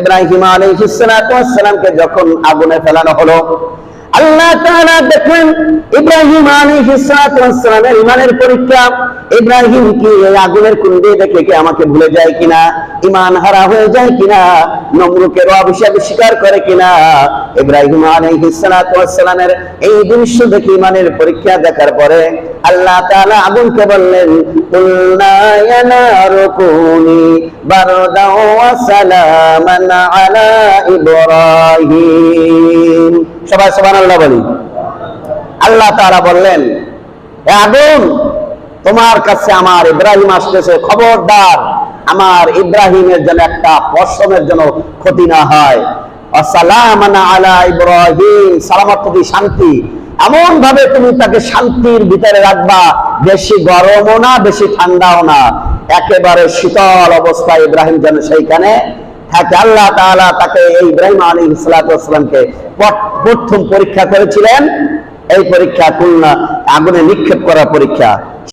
ইব্রাহিম আলাইহিস সালাতু ওয়াস সালামকে যখন আগুনে ফেলানো হলো, আল্লাহ তাআলা দেখলেন ইব্রাহিম আলাইহিস সালাতু ওয়াস সালামের ঈমানের পরীক্ষা। ইব্রাহিম কি এই আগুনের কুণ্ডে দেখে কি আমাকে ভুলে যায় কিনা, ঈমান হারা হয়ে যায় কিনা, নমরুকের অভিশাপ স্বীকার করে কিনা। ইব্রাহিম আলাইহিস সালাতু ওয়াস সালামের এই দৃশ্য দেখে ঈমানের পরীক্ষা দেখার পরে আল্লাহ তাআলা আগুনকে বললেন, কুলনা ইয়া নারু কুনি বারদাও ওয়া সালামান আলা ইব্রাহিম। সবাই সুবহানাল্লাহ বলি। আল্লাহ তাআলা বললেন, হে আগুন, তোমার কাছে আমার ইব্রাহিম আসতেছে, খবরদার আমার ইব্রাহিমের জন্য একটা পশমের জন্য ক্ষতি না হয়। আসসালামান আলা ইব্রাহিম, সালামত শান্তি, এমন ভাবে তুমি তাকে শান্তির ভিতরে রাখবা, বেশি গরমও না বেশি ঠান্ডাও না, একেবারে শীতল অবস্থায় ইব্রাহিম যেন সেইখানে থাকে। আল্লাহ তাআলা তাকে এই ইব্রাহিম আলাইহিস সালাতু ওয়াস সালামকে প্রথম পরীক্ষা করেছিলেন। এই পরীক্ষা কুলনা আগুনে নিক্ষেপ করার পরীক্ষা।